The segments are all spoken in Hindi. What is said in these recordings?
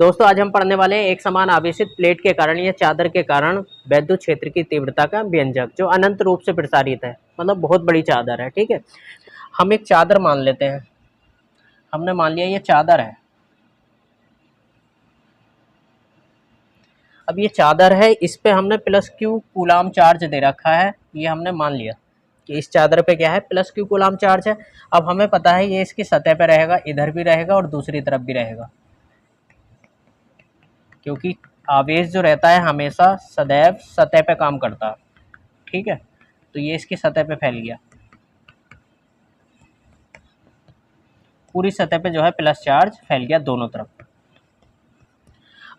दोस्तों आज हम पढ़ने वाले हैं एक समान आवेशित प्लेट के कारण या चादर के कारण वैद्युत क्षेत्र की तीव्रता का व्यंजक जो अनंत रूप से प्रसारित है, मतलब बहुत बड़ी चादर है। ठीक है, हम एक चादर मान लेते हैं। हमने मान लिया ये चादर है। अब ये चादर है, इस पे हमने प्लस क्यू कूलाम चार्ज दे रखा है। ये हमने मान लिया कि इस चादर पे क्या है, प्लस क्यू कूलाम चार्ज है। अब हमें पता है ये इसकी सतह पे रहेगा, इधर भी रहेगा और दूसरी तरफ भी रहेगा, क्योंकि आवेश जो रहता है हमेशा सदैव सतह पे काम करता है। ठीक है, तो ये इसकी सतह पे फैल गया, पूरी सतह पे जो है प्लस चार्ज फैल गया दोनों तरफ।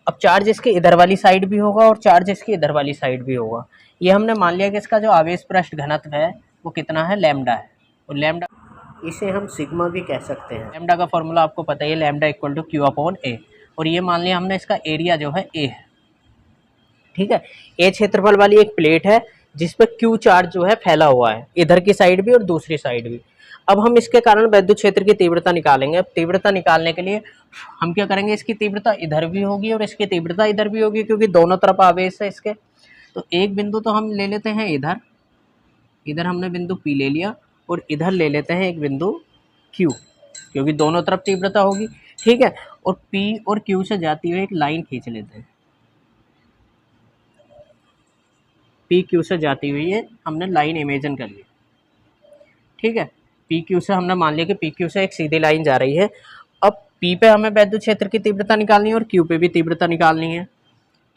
अब चार्ज इसके इधर वाली साइड भी होगा और चार्ज इसकी इधर वाली साइड भी होगा। ये हमने मान लिया कि इसका जो आवेश पृष्ठ घनत्व है वो कितना है, लैम्डा है। और लैम्डा इसे हम सिग्मा भी कह सकते हैं। लैम्डा का फॉर्मूला आपको पता ही है, lambda equal to Q upon A. और ये मान लिया हमने इसका एरिया जो है ए है। ठीक है, ए क्षेत्रफल वाली एक प्लेट है जिस पर क्यू चार्ज जो है फैला हुआ है, इधर की साइड भी और दूसरी साइड भी। अब हम इसके कारण वैद्युत क्षेत्र की तीव्रता निकालेंगे। अब तीव्रता निकालने के लिए हम क्या करेंगे, इसकी तीव्रता इधर भी होगी और इसकी तीव्रता इधर भी होगी, क्योंकि दोनों तरफ आवेश है इसके। तो एक बिंदु तो हम ले लेते हैं इधर, इधर हमने बिंदु P ले लिया, और इधर ले लेते हैं एक बिंदु Q, क्योंकि दोनों तरफ तीव्रता होगी। ठीक है, और P और Q से जाती हुई एक लाइन खींच लेते हैं। पी क्यू से जाती हुई है हमने लाइन इमेजिन कर ली। ठीक है, पी क्यू से हमने मान लिया कि पी क्यू से एक सीधी लाइन जा रही है। अब पी पे हमें वैद्युत क्षेत्र की तीव्रता निकालनी है और क्यू पे भी तीव्रता निकालनी है।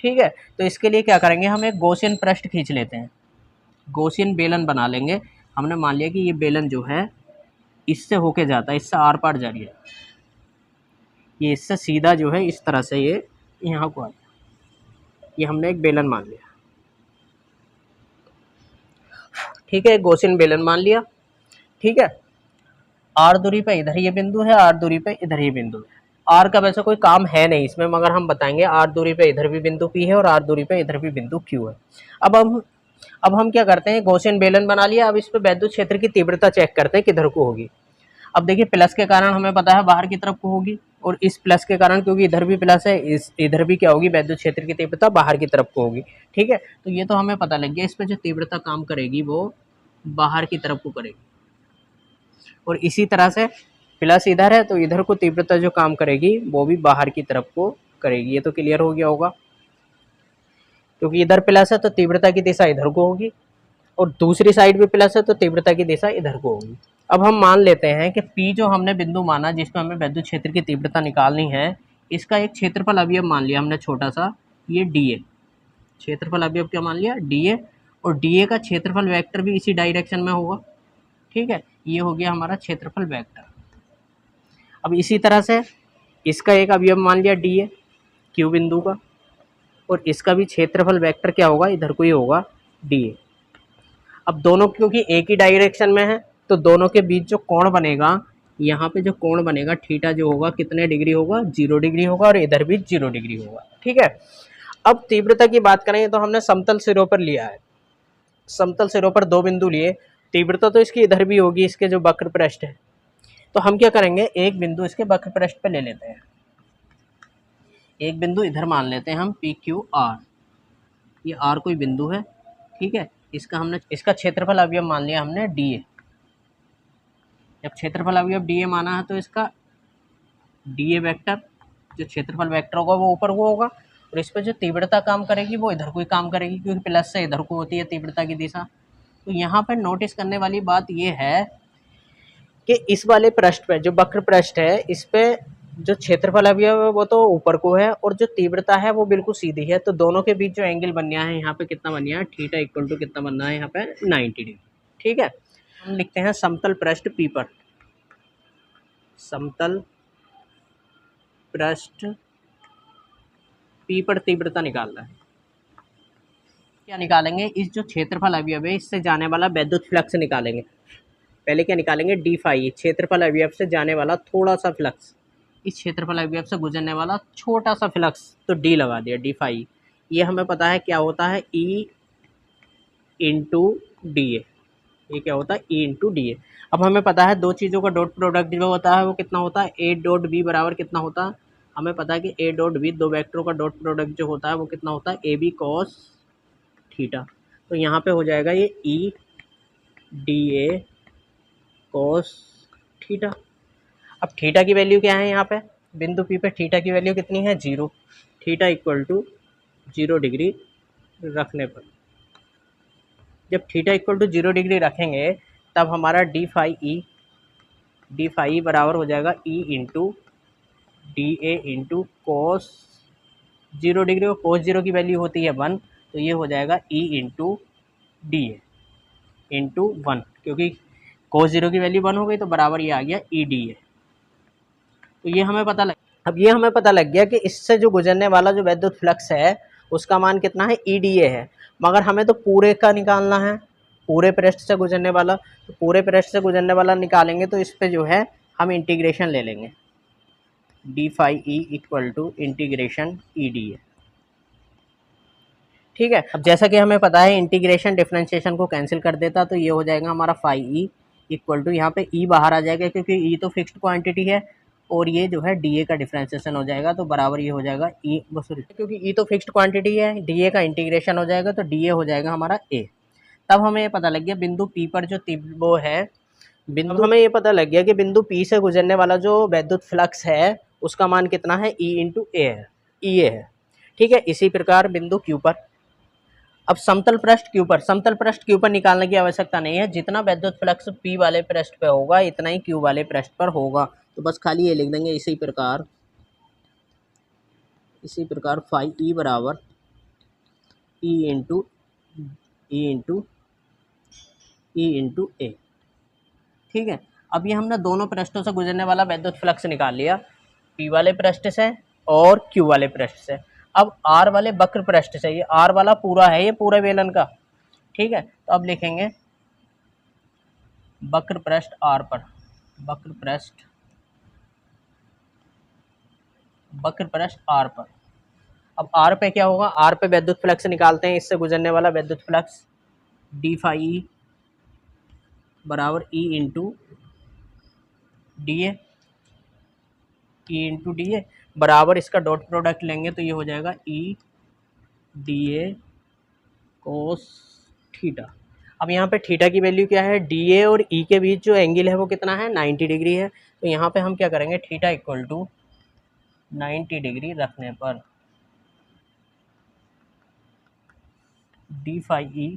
ठीक है, तो इसके लिए क्या करेंगे, हम एक गॉसियन पृष्ठ खींच लेते हैं, गॉसियन बेलन बना लेंगे। हमने मान लिया कि ये बेलन जो है इससे होके जाता है, इससे आर पार जा रही है, ये इससे सीधा जो है इस तरह से ये यहाँ को आता, ये हमने एक बेलन मान लिया। ठीक है, गॉसियन बेलन मान लिया। ठीक है, आर दूरी पे इधर ये बिंदु है, आर दूरी पे इधर ये बिंदु है। आर का वैसे कोई काम है नहीं इसमें, मगर हम बताएंगे आर दूरी पे इधर भी बिंदु पी है और आर दूरी पे इधर भी बिंदु क्यू है। अब हम क्या करते हैं, गॉसियन बेलन बना लिया। अब इस पे वैद्युत क्षेत्र की तीव्रता चेक करते हैं किधर को होगी। अब देखिए, प्लस के कारण हमें पता है बाहर की तरफ को होगी, और इस प्लस के कारण क्योंकि इधर भी प्लस है, इस इधर भी क्या होगी, वैद्युत क्षेत्र की तीव्रता बाहर की तरफ को होगी। ठीक है, तो ये तो हमें पता लग गया, इस पे जो तीव्रता काम करेगी वो बाहर की तरफ को करेगी। और इसी तरह से प्लस इधर है तो इधर को तीव्रता जो काम करेगी वो भी बाहर की तरफ को करेगी। ये तो क्लियर हो गया होगा, क्योंकि इधर प्लस है तो तीव्रता की दिशा इधर को होगी, और दूसरी साइड भी प्लस है तो तीव्रता की दिशा इधर को होगी। अब हम मान लेते हैं कि P जो हमने बिंदु माना जिसमें हमें वैद्युत क्षेत्र की तीव्रता निकालनी है, इसका एक क्षेत्रफल अवयव मान लिया हमने छोटा सा, ये dA। क्षेत्रफल अवयव क्या मान लिया, dA। और dA का क्षेत्रफल वेक्टर भी इसी डायरेक्शन में होगा। ठीक है, ये हो गया हमारा क्षेत्रफल वेक्टर। अब इसी तरह से इसका एक अवयव मान लिया dA, क्यू बिंदु का, और इसका भी क्षेत्रफल वेक्टर क्या होगा, इधर को ही होगा, dA। अब दोनों क्योंकि एक ही डायरेक्शन में है तो दोनों के बीच जो कोण बनेगा, यहाँ पे जो कोण बनेगा थीटा जो होगा कितने डिग्री होगा, 0 डिग्री होगा, और इधर भी 0 डिग्री होगा। ठीक है, अब तीव्रता की बात करें तो हमने समतल सिरों पर लिया है, समतल सिरों पर दो बिंदु लिए, तीव्रता तो इसकी इधर भी होगी, इसके जो वक्र पृष्ठ है। तो हम क्या करेंगे, एक बिंदु इसके वक्र पृष्ठ पे ले लेते हैं, एक बिंदु इधर मान लेते हैं हम पी क्यू आर, ये आर कोई बिंदु है। ठीक है, इसका क्षेत्रफल अवयव मान लिया हमने dA। जब क्षेत्रफल अवयव dA माना है तो इसका dA वेक्टर जो क्षेत्रफल वेक्टर होगा वो ऊपर को होगा, और इस पर जो तीव्रता काम करेगी वो इधर को ही काम करेगी, क्योंकि प्लस से इधर को होती है तीव्रता की दिशा। तो यहाँ पर नोटिस करने वाली बात ये है कि इस वाले पृष्ठ पे जो वक्र पृष्ठ है, इस पे जो क्षेत्रफल अवयव है वो तो ऊपर को है, और जो तीव्रता है वो बिल्कुल सीधी है। तो दोनों के बीच जो एंगल बन गया है यहाँ पे कितना बन गया है, थीटा इक्वल टू कितना बनना है यहाँ पे, 90 डिग्री। ठीक है, हम लिखते हैं समतल पृष्ठ P पर, समतल पृष्ठ P पर तीव्रता निकालना है। क्या निकालेंगे, इस जो क्षेत्रफल अवयव है इससे जाने वाला वैद्युत फ्लक्स निकालेंगे। पहले क्या निकालेंगे, डी फाई, क्षेत्रफल अवयव से जाने वाला थोड़ा सा फ्लक्स, इस क्षेत्रफल अवयव से गुजरने वाला छोटा सा फ्लक्स, तो डी लगा दिया, डी फाई। ये हमें पता है क्या होता है, ई इंटू डी ए, ये क्या होता है, ई इंटू डी ए। अब हमें पता है दो चीज़ों का डॉट प्रोडक्ट जो होता है वो कितना होता है, ए डॉट बी बराबर कितना होता है, हमें पता है कि ए डॉट बी, दो वेक्टरों का डॉट प्रोडक्ट जो होता है वो कितना होता है, ए बी कॉस थीटा। तो यहाँ पे हो जाएगा ये ई डी ए कॉस थीटा। अब थीटा की वैल्यू क्या है यहाँ पे, बिंदु पी पे थीटा की वैल्यू कितनी है, 0। थीटा इक्वल टू 0 डिग्री रखने पर, जब थीटा इक्वल टू 0 डिग्री रखेंगे तब हमारा डी फाई बराबर हो जाएगा E into D A into cos 0 degree, और कोस 0 की वैल्यू होती है 1, तो ये हो जाएगा E into D A into 1, क्योंकि कोस 0 की वैल्यू 1 हो गई तो बराबर ये आ गया ई डी ए। तो ये हमें पता लग, अब ये हमें पता लग गया कि इससे जो गुजरने वाला जो विद्युत फ्लक्स है उसका मान कितना है, ई डी ए है। मगर हमें तो पूरे का निकालना है, पूरे पृष्ठ से गुजरने वाला, तो पूरे पृष्ठ से गुजरने वाला निकालेंगे तो इस पे जो है हम इंटीग्रेशन ले लेंगे, d phi E equal to integration E d A. ठीक है, अब जैसा कि हमें पता है इंटीग्रेशन डिफरेंशिएशन को कैंसिल कर देता, तो ये हो जाएगा हमारा फाई ई इक्वल टू, यहाँ पे ई बाहर आ जाएगा क्योंकि ई तो फिक्स्ड क्वांटिटी है, और ये जो है डी ए का डिफरेंशिएशन हो जाएगा, तो बराबर ये हो जाएगा ई, सॉरी क्योंकि ई तो फिक्स्ड क्वांटिटी है, डी ए का इंटीग्रेशन हो जाएगा तो डी ए हो जाएगा हमारा ए। तब हमें ये पता लग गया बिंदु पी पर जो वो है बिंदु, हमें ये पता लग गया कि बिंदु पी से गुजरने वाला जो विद्युत फ्लक्स है उसका मान कितना है, ई इंटू ए है, ई ए है। ठीक है, इसी प्रकार बिंदु क्यू पर, अब समतल पृष्ठ क्यू पर निकालने की आवश्यकता नहीं है, जितना विद्युत फ्लक्स पी वाले पृष्ठ पे होगा इतना ही क्यू वाले पृष्ठ पर होगा, तो बस खाली ये लिख देंगे इसी प्रकार फाई ई बराबर ई इंटू ए। ठीक है, अब ये हमने दोनों पृष्ठों से गुजरने वाला विद्युत फ्लक्स निकाल लिया, पी वाले पृष्ठ से और क्यू वाले पृष्ठ से। अब आर वाले वक्र पृष्ठ से, ये आर वाला पूरा है ये पूरे बेलन का, ठीक है, तो अब लिखेंगे वक्र पृष्ठ आर पर, वक्र पृष्ठ आर पर। अब आर पे क्या होगा, आर पे विद्युत फ्लक्स निकालते हैं, इससे गुजरने वाला विद्युत फ्लक्स डी फाई बराबर ई इंटू डी ए बराबर, इसका डॉट प्रोडक्ट लेंगे तो ये हो जाएगा ई डी ए कोस थीटा। अब यहाँ पे थीटा की वैल्यू क्या है, डी ए और ई के बीच जो एंगल है वो कितना है, 90 डिग्री है, तो यहाँ पे हम क्या करेंगे, थीटा इक्वल टू 90 डिग्री रखने पर डी फाई ई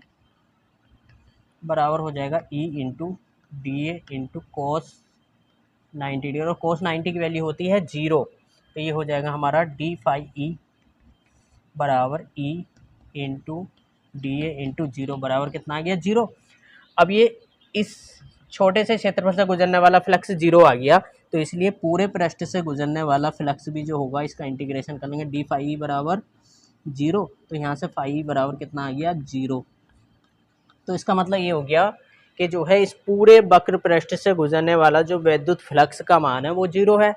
बराबर हो जाएगा E into D A into cos 90 degree, और कोस 90 की वैल्यू होती है 0, तो ये हो जाएगा हमारा डी फाई ई बराबर E into D A into 0 बराबर कितना आ गया, 0। अब ये इस छोटे से क्षेत्रफल से गुजरने वाला फ्लक्स 0 आ गया, तो इसलिए पूरे पृष्ठ से गुजरने वाला फ्लक्स भी जो होगा इसका इंटीग्रेशन कर लेंगे, डी फाई बराबर 0, तो यहाँ से फाई बराबर कितना आ गया, 0। तो इसका मतलब ये हो गया कि जो है इस पूरे वक्र पृष्ठ से गुजरने वाला जो विद्युत फ्लक्स का मान है वो 0 है।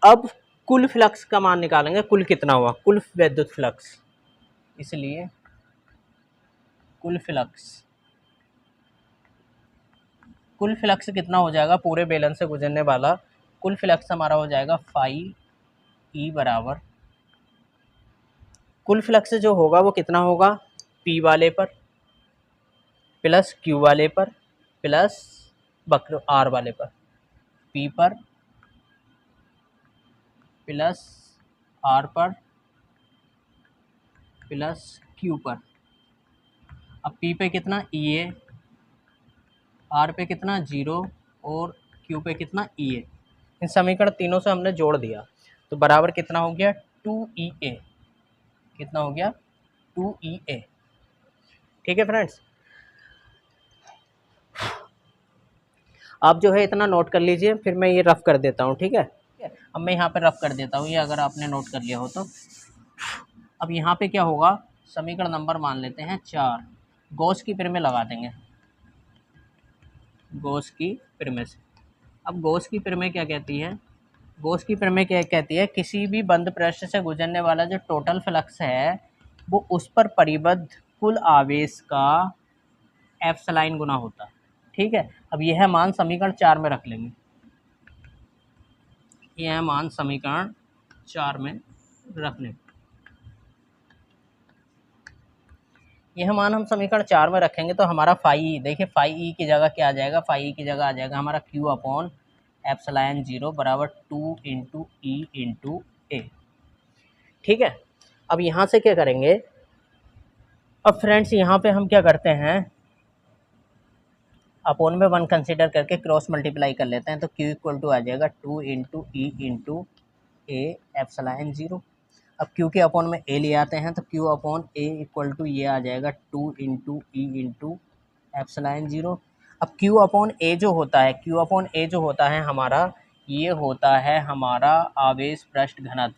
अब कुल फ्लक्स का मान निकालेंगे, कुल कितना हुआ, कुल विद्युत फ्लक्स, इसलिए कुल फ्लक्स कितना हो जाएगा, पूरे बेलन से गुजरने वाला कुल फ्लक्स हमारा हो जाएगा फाई ई बराबर, कुल फ्लक्स जो होगा वो कितना होगा, पी वाले पर प्लस क्यू वाले पर प्लस वक्र आर वाले पर, पी पर प्लस आर पर प्लस क्यू पर। अब पी पे कितना, ई ए, आर पे कितना 0 और क्यू पे कितना ई ए, इन समीकरण तीनों से हमने जोड़ दिया, तो बराबर कितना हो गया, 2 ई ए, कितना हो गया, 2 ई ए। ठीक है फ्रेंड्स, आप जो है इतना नोट कर लीजिए, फिर मैं ये रफ कर देता हूँ, ठीक है। अब मैं यहाँ पे रफ कर देता हूँ ये, अगर आपने नोट कर लिया हो तो। अब यहाँ पे क्या होगा, समीकरण नंबर मान लेते हैं 4, गॉस की प्रमेय लगा देंगे, गॉस की प्रमेय से। अब गॉस की प्रमेय क्या कहती है, गॉस की प्रमेय क्या कहती है, किसी भी बंद पृष्ठ से गुजरने वाला जो टोटल फ्लक्स है वो उस पर परिबद्ध कुल आवेश का एप्सिलॉन गुना होता है। ठीक है, अब यह मान समीकरण 4 में रख लेंगे, यह मान समीकरण 4 में रखने पर। यह मान हम समीकरण 4 में रखेंगे तो हमारा फाई, देखिए फाई ई की जगह क्या आ जाएगा, फाई ई की जगह आ जाएगा हमारा क्यू अपॉन एप्सिलॉन 0 बराबर 2 इंटू ई इंटू ए। ठीक है, अब यहाँ से क्या करेंगे, अब फ्रेंड्स यहाँ पे हम क्या करते हैं, अपॉन में 1 कंसिडर करके क्रॉस मल्टीप्लाई कर लेते हैं, तो Q इक्वल टू आ जाएगा 2 into E into A epsilon 0। अब Q के अपॉन में A ले आते हैं तो Q upon A equal to ये आ जाएगा 2 इंटू ई इंटू एप्सिलॉन 0। अब Q अपॉन A जो होता है, Q अपॉन A जो होता है हमारा, ये होता है हमारा आवेश पृष्ठ घनत्व।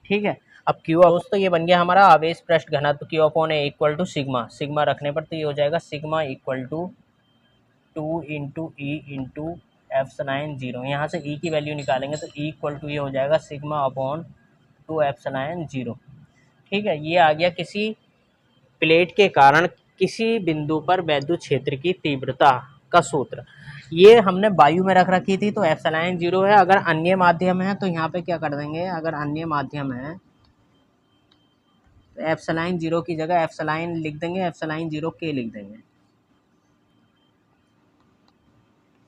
ठीक है, अब Q दोस्तों ये बन गया हमारा आवेश पृष्ठ घनत्व, Q upon A equal to sigma, sigma रखने पर तो ये हो जाएगा sigma equal to 2 into E into epsilon 0। यहाँ से E की वैल्यू निकालेंगे तो E इक्वल टू ये हो जाएगा सिग्मा अपॉन 2 एप्सिलॉन 0। ठीक है, ये आ गया किसी प्लेट के कारण किसी बिंदु पर वैद्युत क्षेत्र की तीव्रता का सूत्र। ये हमने वायु में रख रखी थी तो एप्सिलॉन 0 है। अगर अन्य माध्यम है तो यहाँ पे क्या कर देंगे, अगर अन्य माध्यम है तो एप्सिलॉन 0 की जगह एप्सिलॉन लिख देंगे, एप्सिलॉन 0 के लिख देंगे।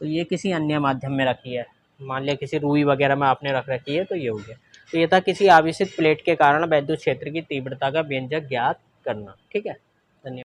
तो ये किसी अन्य माध्यम में रखी है, मान लिया किसी रुई वगैरह में आपने रख रखी है तो ये हो गया। तो ये था किसी आवेशित प्लेट के कारण वैद्युत क्षेत्र की तीव्रता का व्यंजक ज्ञात करना। ठीक है।